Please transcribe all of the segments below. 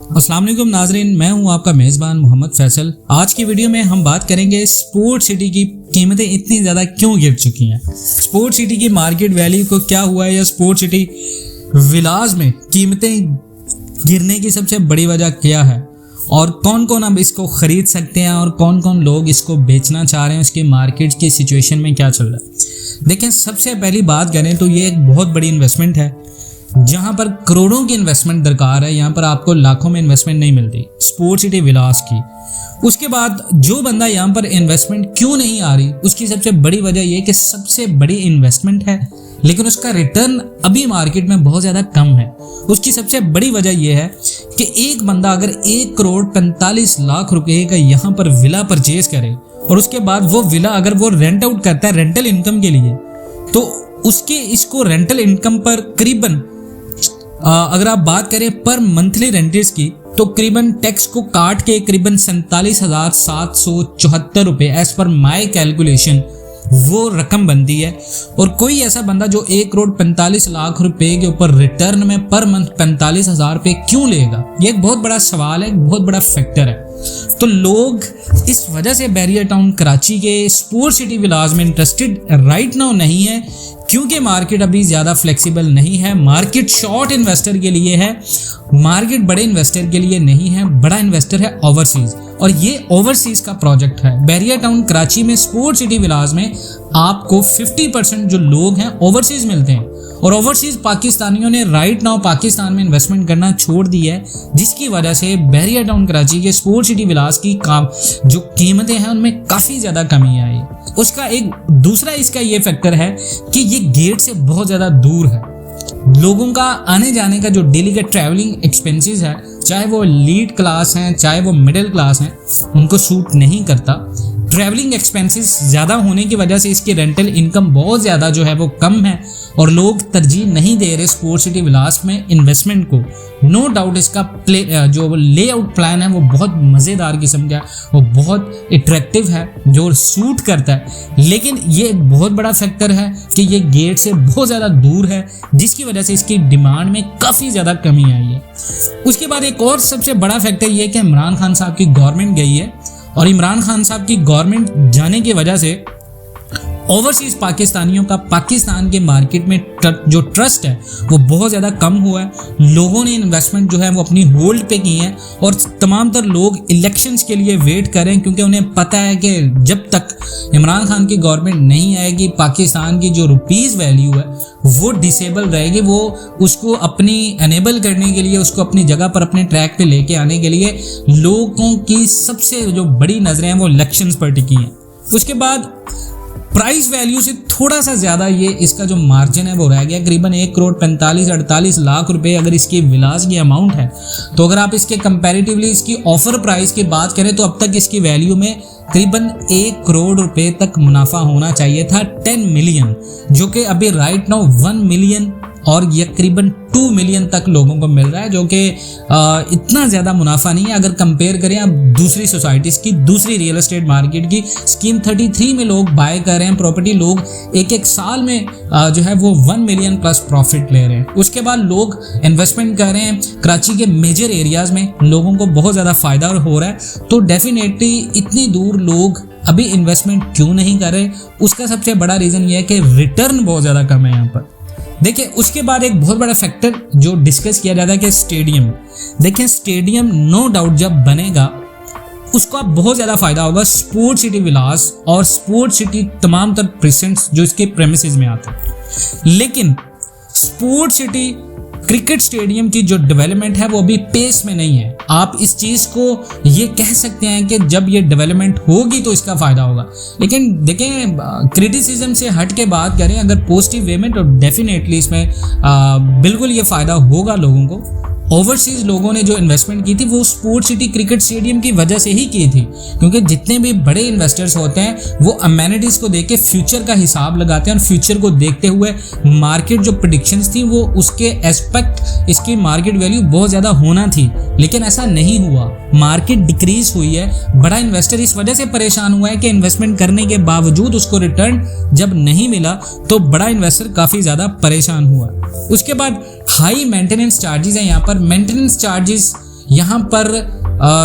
अस्सलाम वालेकुम नाजरीन, मैं हूं आपका मेज़बान मोहम्मद फैसल। आज की वीडियो में हम बात करेंगे स्पोर्ट सिटी की कीमतें इतनी ज़्यादा क्यों गिर चुकी हैं, स्पोर्ट सिटी की मार्केट वैल्यू को क्या हुआ है, या स्पोर्ट सिटी विलाज में कीमतें गिरने की सबसे बड़ी वजह क्या है, और कौन कौन अब इसको ख़रीद सकते हैं और कौन कौन लोग इसको बेचना चाह रहे हैं, उसकी मार्केट की सिचुएशन में क्या चल रहा है। देखें, सबसे पहली बात करें तो ये एक बहुत बड़ी इन्वेस्टमेंट है जहां पर करोड़ों की इन्वेस्टमेंट दरकार है। यहाँ पर आपको लाखों में इन्वेस्टमेंट नहीं मिलती स्पोर्ट सिटी विलास की। उसके बाद जो बंदा यहाँ पर इन्वेस्टमेंट क्यों नहीं आ रही, उसकी सबसे बड़ी वजह यह कि सबसे बड़ी इन्वेस्टमेंट है लेकिन उसका रिटर्न अभी मार्केट में बहुत ज़्यादा कम है। उसकी सबसे बड़ी वजह यह है कि एक बंदा अगर 1,45,00,000 रुपए का यहाँ पर विला परचेज करे और उसके बाद वो विला अगर वो रेंट आउट करता है रेंटल इनकम के लिए, तो उसके इसको रेंटल इनकम पर करीबन अगर आप बात करें पर मंथली रेंटेज की, तो करीबन टैक्स को काट के करीबन 47,774 रुपए एज पर माई कैलकुलेशन वो रकम बनती है। और कोई ऐसा बंदा जो 1,45,00,000 रुपए के ऊपर रिटर्न में पर मंथ 45,000 रुपए क्यों लेगा, ये एक बहुत बड़ा सवाल है, एक बहुत बड़ा फैक्टर है। तो लोग इस वजह से बैरियर टाउन कराची के स्पोर्ट सिटी विलाज में इंटरेस्टेड राइट नाउ नहीं है, क्योंकि मार्केट अभी ज़्यादा फ्लेक्सिबल नहीं है। मार्केट शॉर्ट इन्वेस्टर के लिए है, मार्केट बड़े इन्वेस्टर के लिए नहीं है। बड़ा इन्वेस्टर है ओवरसीज, और ये ओवरसीज का प्रोजेक्ट है। बैरियर टाउन कराची में स्पोर्ट सिटी विलाज में आपको 50% जो लोग हैं ओवरसीज मिलते हैं, और ओवरसीज पाकिस्तानियों ने राइट नाउ पाकिस्तान में इन्वेस्टमेंट करना छोड़ दी है, जिसकी वजह से बैरियर टाउन कराची के स्पोर्ट सिटी विलास की जो कीमतें हैं उनमें काफ़ी ज़्यादा कमी आई। उसका एक दूसरा इसका ये फैक्टर है कि ये गेट से बहुत ज़्यादा दूर है। लोगों का आने जाने का जो डेली का ट्रैवलिंग एक्सपेंसेस है, चाहे वो लीड क्लास हैं चाहे वो मिडिल क्लास हैं, उनको सूट नहीं करता। ट्रैवलिंग एक्सपेंसेस ज़्यादा होने की वजह से इसकी रेंटल इनकम बहुत ज़्यादा जो है वो कम है, और लोग तरजीह नहीं दे रहे स्पोर्ट सिटी विलास में इन्वेस्टमेंट को। नो डाउट इसका जो लेआउट प्लान है वो बहुत मज़ेदार किस्म का, वो बहुत अट्रैक्टिव है, जो सूट करता है, लेकिन ये एक बहुत बड़ा फैक्टर है कि ये गेट से बहुत ज़्यादा दूर है, जिसकी वजह से इसकी डिमांड में काफ़ी ज़्यादा कमी आई है। उसके बाद एक और सबसे बड़ा फैक्टर ये है कि इमरान खान साहब की गवर्नमेंट गई है, और इमरान खान साहब की गवर्नमेंट जाने की वजह से ओवरसीज पाकिस्तानियों का पाकिस्तान के मार्केट में जो ट्रस्ट है वो बहुत ज़्यादा कम हुआ है। लोगों ने इन्वेस्टमेंट जो है वो अपनी होल्ड पे की है, और तमाम तर लोग इलेक्शंस के लिए वेट कर रहे हैं, क्योंकि उन्हें पता है कि जब तक इमरान खान की गवर्नमेंट नहीं आएगी, पाकिस्तान की जो रुपीज़ वैल्यू है वो डिसेबल रहेगी। वो उसको अपनी एनेबल करने के लिए, उसको अपनी जगह पर अपने ट्रैक पे लेके आने के लिए लोगों की सबसे जो बड़ी नज़रें हैं वो इलेक्शंस पर टिकी हैं। उसके बाद प्राइस वैल्यू से थोड़ा सा ज़्यादा ये इसका जो मार्जिन है वो रह गया, करीबन 1,45,48,00,000 रुपए अगर इसकी विलास की अमाउंट है। तो अगर आप इसके कंपैरेटिवली इसकी ऑफर प्राइस की बात करें तो अब तक इसकी वैल्यू में करीबन 1 करोड़ रुपए तक मुनाफा होना चाहिए था, 10 मिलियन, जो कि अभी राइट नाउ 1 मिलियन और ये करीबन 2 मिलियन तक लोगों को मिल रहा है, जो कि इतना ज़्यादा मुनाफा नहीं है अगर कंपेयर करें आप दूसरी सोसाइटीज़ की, दूसरी रियल एस्टेट मार्केट की। स्कीम 33 में लोग बाय कर रहे हैं प्रॉपर्टी, लोग एक साल में जो है वो 1 मिलियन प्लस प्रॉफिट ले रहे हैं। उसके बाद लोग इन्वेस्टमेंट कर रहे हैं कराची के मेजर एरियाज़ में, लोगों को बहुत ज़्यादा फ़ायदा हो रहा है। तो डेफिनेटली इतनी दूर लोग अभी इन्वेस्टमेंट क्यों नहीं कर रहे, उसका सबसे बड़ा रीज़न ये है कि रिटर्न बहुत ज़्यादा कम है यहाँ पर। देखिए, उसके बाद एक बहुत बड़ा फैक्टर जो डिस्कस किया जाता है कि स्टेडियम। देखें, स्टेडियम नो डाउट जब बनेगा उसका बहुत ज़्यादा फ़ायदा होगा स्पोर्ट सिटी विलास और स्पोर्ट सिटी तमाम तर प्रेजेंट्स जो इसके प्रेमिसेस में आते हैं। लेकिन स्पोर्ट सिटी क्रिकेट स्टेडियम की जो डेवलपमेंट है वो अभी पेस में नहीं है। आप इस चीज़ को ये कह सकते हैं कि जब ये डेवलपमेंट होगी तो इसका फ़ायदा होगा, लेकिन देखें क्रिटिसिज्म से हट के बात करें अगर पॉजिटिव वे में, तो डेफिनेटली इसमें बिल्कुल ये फ़ायदा होगा लोगों को। ओवरसीज लोगों ने जो इन्वेस्टमेंट की थी वो स्पोर्ट सिटी क्रिकेट स्टेडियम की वजह से ही की थी, क्योंकि जितने भी बड़े इन्वेस्टर्स होते हैं वो अमेनिटीज़ को देख के फ्यूचर का हिसाब लगाते हैं, और फ्यूचर को देखते हुए मार्केट जो प्रेडिक्शंस थी वो उसके एस्पेक्ट इसकी मार्केट वैल्यू बहुत ज़्यादा होना थी, लेकिन ऐसा नहीं हुआ। मार्केट डिक्रीज हुई है। बड़ा इन्वेस्टर इस वजह से परेशान हुआ है कि इन्वेस्टमेंट करने के बावजूद उसको रिटर्न जब नहीं मिला तो बड़ा इन्वेस्टर काफ़ी ज़्यादा परेशान हुआ। उसके बाद हाई मेंटेनेंस चार्जेस हैं। यहाँ पर मेंटेनेंस चार्जेस यहाँ पर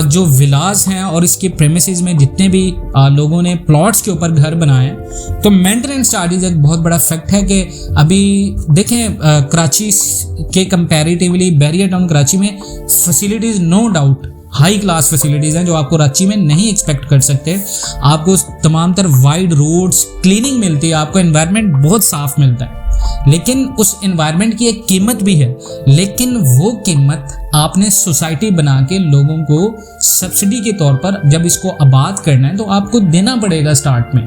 जो विलास हैं और इसके प्रेमिसेस में जितने भी लोगों ने प्लॉट्स के ऊपर घर बनाए हैं, तो मेंटेनेंस चार्जेस एक बहुत बड़ा फैक्ट है कि अभी देखें कराची के कंपैरेटिवली बैरियर टाउन कराची में facilities no doubt high class facilities हैं जो आपको कराची में नहीं एक्सपेक्ट कर सकते। आपको तमाम तर वाइड रोड्स, क्लीनिंग मिलती है, आपको एनवायरनमेंट बहुत साफ मिलता है, लेकिन उस एनवायरनमेंट की एक कीमत भी है। लेकिन वो कीमत आपने सोसाइटी बना के लोगों को सब्सिडी के तौर पर जब इसको आबाद करना है तो आपको देना पड़ेगा। स्टार्ट में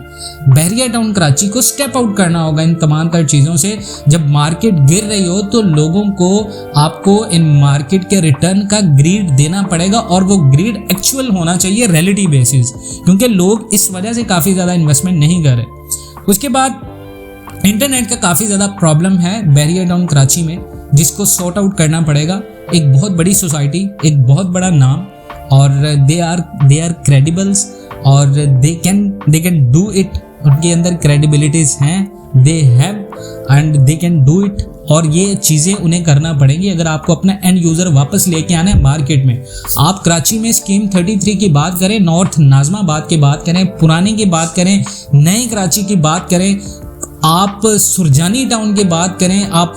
बैरियर टाउन कराची को स्टेप आउट करना होगा इन तमाम तर चीज़ों से। जब मार्केट गिर रही हो तो लोगों को आपको इन मार्केट के रिटर्न का ग्रीड देना पड़ेगा, और वो ग्रीड एक्चुअल होना चाहिए रियलिटी बेसिस, क्योंकि लोग इस वजह से काफ़ी ज़्यादा इन्वेस्टमेंट नहीं कर रहे। उसके बाद इंटरनेट का काफ़ी ज़्यादा प्रॉब्लम है बैरियर टाउन कराची में, जिसको सॉर्ट आउट करना पड़ेगा। एक बहुत बड़ी सोसाइटी, एक बहुत बड़ा नाम, और दे आर क्रेडिबल्स और दे कैन डू इट। उनके अंदर क्रेडिबिलिटीज़ हैं, they have and they can do it, और ये चीज़ें उन्हें करना पड़ेंगी अगर आपको अपना एंड यूज़र वापस लेके आना है मार्केट में। आप कराची में स्कीम 33 की बात करें, नॉर्थ नाजमाबाद की बात करें, पुरानी की बात करें, नई कराची की बात करें, आप सुरजानी टाउन की बात करें, आप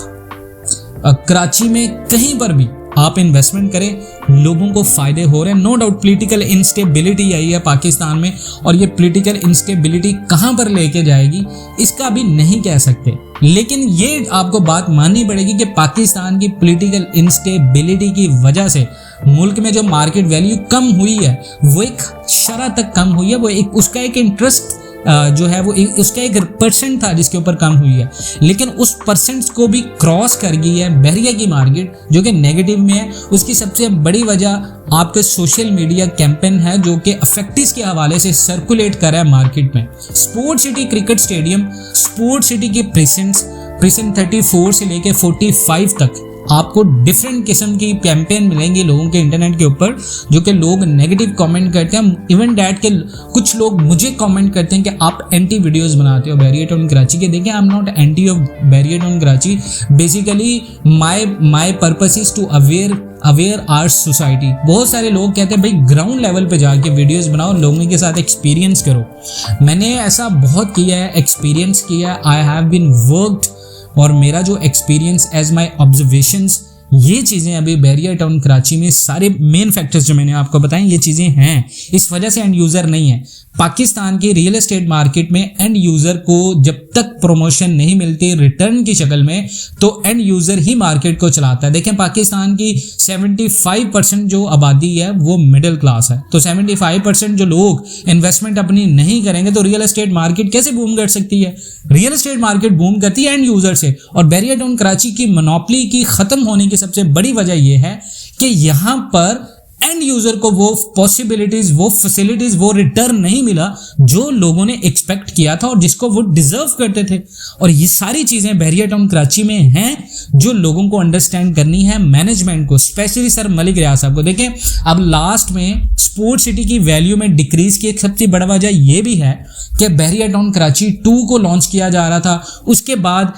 कराची में कहीं पर भी आप इन्वेस्टमेंट करें, लोगों को फ़ायदे हो रहे हैं। नो डाउट पॉलिटिकल इंस्टेबिलिटी आई है पाकिस्तान में, और ये पॉलिटिकल इंस्टेबिलिटी कहाँ पर लेके जाएगी इसका भी नहीं कह सकते। लेकिन ये आपको बात माननी पड़ेगी कि पाकिस्तान की पॉलिटिकल इंस्टेबिलिटी की वजह से मुल्क में जो मार्केट वैल्यू कम हुई है वो एक शरह तक कम हुई है, वो एक उसका एक इंटरेस्ट जो है वो उसका एक परसेंट था जिसके ऊपर कम हुई है, लेकिन उस परसेंट को भी क्रॉस कर गई है बैरियर की मार्केट, जो कि नेगेटिव में है। उसकी सबसे बड़ी वजह आपके सोशल मीडिया कैंपेन है जो कि अफेक्टिस के हवाले से सर्कुलेट कर रहा है मार्केट में। Sport city cricket stadium, sport city के प्रेसेंट 34 से लेके 45 तक आपको डिफरेंट किस्म की कैंपेन मिलेंगे लोगों के इंटरनेट के ऊपर, जो कि लोग नेगेटिव कमेंट करते हैं। इवन डैट के कुछ लोग मुझे कमेंट करते हैं कि आप एंटी वीडियोस बनाते हो बैरियर टाउन कराची के। देखिए, I am not anti of barrier town Karachi, basically my purpose is to aware our society. बहुत सारे लोग कहते हैं भाई ग्राउंड लेवल पे जाके वीडियोस बनाओ, लोगों के साथ एक्सपीरियंस करो। मैंने ऐसा बहुत किया है, एक्सपीरियंस किया है, आई हैव बीन वर्कड, और मेरा जो एक्सपीरियंस एज माई ऑब्जर्वेशंस, ये चीज़ें अभी बैरियर टाउन कराची में सारे मेन फैक्टर्स जो मैंने आपको बताए ये चीज़ें हैं। इस वजह से एंड यूज़र नहीं है। पाकिस्तान की रियल एस्टेट मार्केट में एंड यूज़र को जब तक प्रमोशन नहीं मिलती रिटर्न की शक्ल में, तो एंड यूज़र ही मार्केट को चलाता है। देखें, पाकिस्तान की 75% जो आबादी है वो मिडिल क्लास है, तो 75% जो लोग इन्वेस्टमेंट अपनी नहीं करेंगे तो रियल एस्टेट मार्केट कैसे बूम कर सकती है? रियल एस्टेट मार्केट बूम करती है एंड यूज़र से। और बैरियर टाउन कराची की मोनोपोली की ख़त्म होने की सबसे बड़ी वजह यह है कि यहाँ पर एंड यूजर को वो पॉसिबिलिटीज, वो फैसिलिटीज, वो रिटर्न नहीं मिला जो लोगों ने एक्सपेक्ट किया था और जिसको वो डिजर्व करते थे। और ये सारी चीजें बैरियर टाउन कराची में हैं जो लोगों को अंडरस्टैंड करनी है, मैनेजमेंट को, स्पेशली सर मलिक रियाज साहब को। देखें, अब लास्ट में स्पोर्ट सिटी की वैल्यू में डिक्रीज की एक सबसे बड़ा वजह यह भी है कि बैरियर टाउन कराची 2 को लॉन्च किया जा रहा था, उसके बाद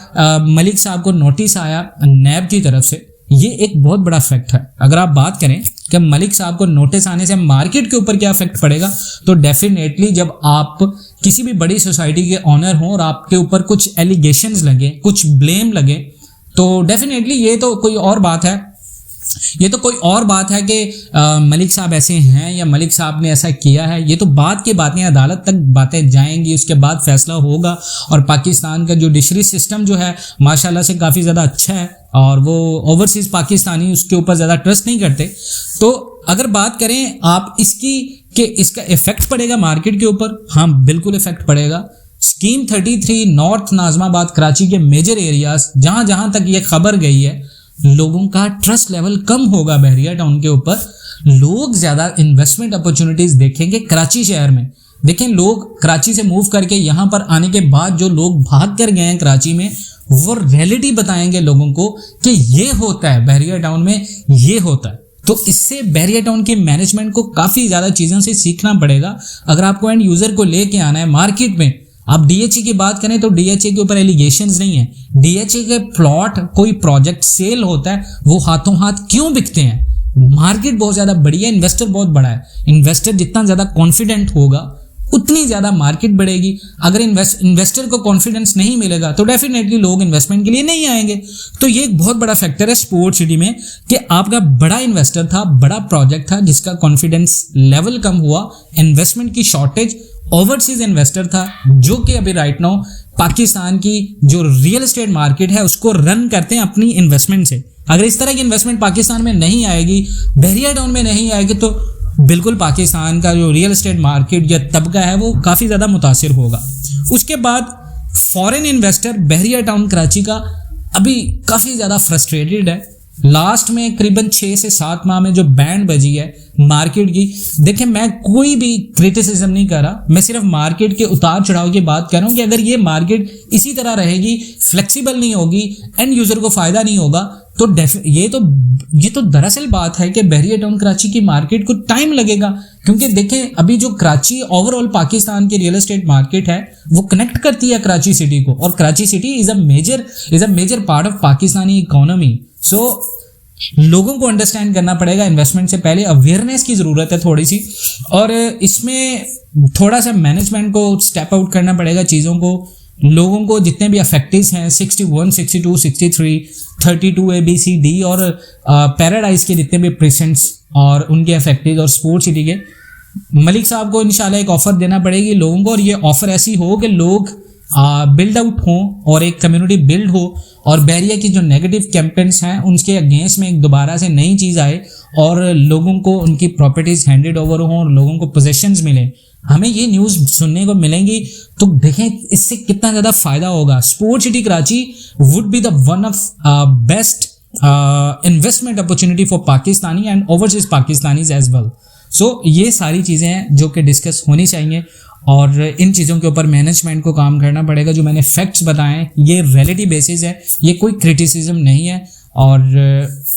मलिक साहब को नोटिस आया नैब की तरफ से। ये एक बहुत बड़ा फैक्ट है। अगर आप बात करें कि मलिक साहब को नोटिस आने से मार्केट के ऊपर क्या इफेक्ट पड़ेगा, तो डेफिनेटली जब आप किसी भी बड़ी सोसाइटी के ऑनर हों और आपके ऊपर कुछ एलिगेशंस लगे, कुछ ब्लेम लगे, तो डेफिनेटली ये तो कोई और बात है। ये तो कोई और बात है कि मलिक साहब ऐसे हैं या मलिक साहब ने ऐसा किया है। ये तो बात की बातें, अदालत तक बातें जाएंगी, उसके बाद फैसला होगा। और पाकिस्तान का जुडिशरी सिस्टम जो है माशाल्लाह से काफ़ी ज़्यादा अच्छा है और वो ओवरसीज़ पाकिस्तानी उसके ऊपर ज़्यादा ट्रस्ट नहीं करते। तो अगर बात करें आप इसकी कि इसका इफेक्ट पड़ेगा मार्केट के ऊपर, हाँ बिल्कुल इफेक्ट पड़ेगा। स्कीम 33 नॉर्थ नाजमाबाद कराची के मेजर एरियाज, जहाँ तक ये खबर गई है, लोगों का ट्रस्ट लेवल कम होगा बैरियर टाउन के ऊपर। लोग ज़्यादा इन्वेस्टमेंट अपॉर्चुनिटीज़ देखेंगे कराची शहर में। देखें, लोग कराची से मूव करके यहाँ पर आने के बाद जो लोग भाग कर गए हैं कराची में, वो रियलिटी बताएंगे लोगों को कि ये होता है बैरियर टाउन में, ये होता है। तो इससे बैरियर टाउन के मैनेजमेंट को काफ़ी ज़्यादा चीज़ों से सीखना पड़ेगा अगर आपको एंड यूज़र को लेके आना है मार्केट में। आप डीएचए की बात करें तो डीएचए के ऊपर एलिगेशंस नहीं है। डीएचए के प्लॉट, कोई प्रोजेक्ट सेल होता है, वो हाथों हाथ क्यों बिकते हैं? मार्केट बहुत ज़्यादा बड़ी है, इन्वेस्टर बहुत बड़ा है। इन्वेस्टर जितना ज़्यादा कॉन्फिडेंट होगा उतनी ज़्यादा मार्केट बढ़ेगी। अगर इन्वेस्टर को कॉन्फिडेंस नहीं मिलेगा तो डेफिनेटली लोग इन्वेस्टमेंट के लिए नहीं आएंगे। तो ये एक बहुत बड़ा फैक्टर है स्पोर्ट सिटी में कि आपका बड़ा इन्वेस्टर था, बड़ा प्रोजेक्ट था जिसका कॉन्फिडेंस लेवल कम हुआ, इन्वेस्टमेंट की शॉर्टेज, ओवरसीज इन्वेस्टर था जो कि अभी राइट नाउ पाकिस्तान की जो रियल एस्टेट मार्केट है उसको रन करते हैं अपनी इन्वेस्टमेंट से। अगर इस तरह की इन्वेस्टमेंट पाकिस्तान में नहीं आएगी, बहरिया टाउन में नहीं आएगी, तो बिल्कुल पाकिस्तान का जो रियल एस्टेट मार्केट या तबका है वो काफ़ी ज़्यादा मुतासिर होगा। उसके बाद फॉरेन इन्वेस्टर बहरिया टाउन कराची का अभी काफ़ी ज़्यादा फ्रस्ट्रेटेड है। लास्ट में करीबन 6 से 7 माह में जो बैंड बजी है मार्केट की, देखिए मैं कोई भी क्रिटिसिज्म नहीं कर रहा, मैं सिर्फ मार्केट के उतार चढ़ाव की बात कर रहा हूँ कि अगर ये मार्केट इसी तरह रहेगी, फ्लेक्सिबल नहीं होगी, एंड यूज़र को फ़ायदा नहीं होगा, तो ये तो दरअसल बात है कि बहरिया टाउन कराची की मार्केट को टाइम लगेगा। क्योंकि देखें अभी जो कराची ओवरऑल पाकिस्तान की रियल एस्टेट मार्केट है वो कनेक्ट करती है कराची सिटी को, और Karachi city is a major part of Pakistani economy. So लोगों को अंडरस्टैंड करना पड़ेगा, इन्वेस्टमेंट से पहले अवेयरनेस की ज़रूरत है थोड़ी सी, और इसमें थोड़ा सा मैनेजमेंट को स्टेप आउट करना पड़ेगा चीज़ों को। लोगों को जितने भी अफेक्टिव्स हैं 61, 62, 63, 32 ABCD और पैराडाइज के जितने भी प्रेजेंट्स और उनके अफेक्टिव और स्पोर्ट सिटी के मलिक साहब को इंशाल्लाह एक ऑफ़र देना पड़ेगी लोगों को, और ये ऑफ़र ऐसी हो कि लोग बिल्ड आउट हों और एक कम्युनिटी बिल्ड हो, और बहरिया की जो नेगेटिव कैंपेन्स हैं उनके अगेंस्ट में एक दोबारा से नई चीज़ आए और लोगों को उनकी प्रॉपर्टीज़ हैंडेड ओवर हों और लोगों को पोजेशंस मिलें। हमें ये न्यूज़ सुनने को मिलेंगी तो देखें इससे कितना ज़्यादा फ़ायदा होगा। Sport city Karachi would be the one of best investment opportunity for Pakistani and overseas Pakistanis as well. So ये सारी चीज़ें हैं जो कि डिस्कस होनी चाहिए, और इन चीज़ों के ऊपर मैनेजमेंट को काम करना पड़ेगा। जो मैंने फैक्ट्स बताएं ये रियलिटी बेसिस है, ये कोई क्रिटिसिज्म नहीं है। और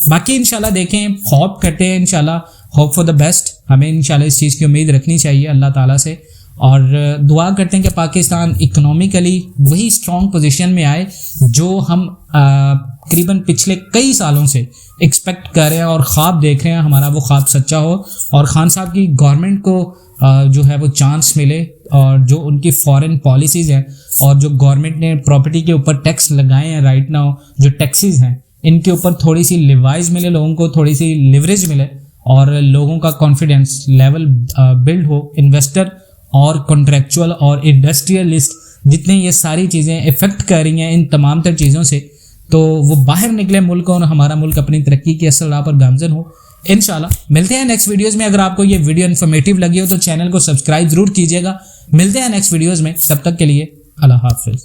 बाकी इंशाल्लाह देखें, होप करते हैं, इंशाल्लाह होप फॉर द बेस्ट। हमें इंशाल्लाह इस चीज़ की उम्मीद रखनी चाहिए अल्लाह ताला से, और दुआ करते हैं कि पाकिस्तान इकोनॉमिकली वही स्ट्रॉन्ग पोजीशन में आए जो हम करीबन पिछले कई सालों से एक्सपेक्ट कर रहे हैं और ख्वाब देख रहे हैं, हमारा वो ख्वाब सच्चा हो, और खान साहब की गवर्नमेंट को जो है वो चांस मिले, और जो उनकी फॉरेन पॉलिसीज़ हैं और जो गवर्नमेंट ने प्रॉपर्टी के ऊपर टैक्स लगाए हैं राइट नाउ, जो टैक्सेस हैं इनके ऊपर थोड़ी सी लिवाइज मिले, लोगों को थोड़ी सी लिवरेज मिले, और लोगों का कॉन्फिडेंस लेवल बिल्ड हो। इन्वेस्टर और कॉन्ट्रेक्चुअल और इंडस्ट्रियलिस्ट जितने ये सारी चीज़ें इफ़ेक्ट कर रही हैं इन तमाम तर चीज़ों से, तो वो बाहर निकले मुल्क और हमारा मुल्क अपनी तरक्की की असल राह पर गामजन हो। इंशाल्लाह मिलते हैं नेक्स्ट वीडियोज़ में। अगर आपको ये वीडियो इन्फॉर्मेटिव लगी हो तो चैनल को सब्सक्राइब ज़रूर कीजिएगा। मिलते हैं नेक्स्ट वीडियोज़ में, तब तक के लिए अल्लाह हाफ़िज़।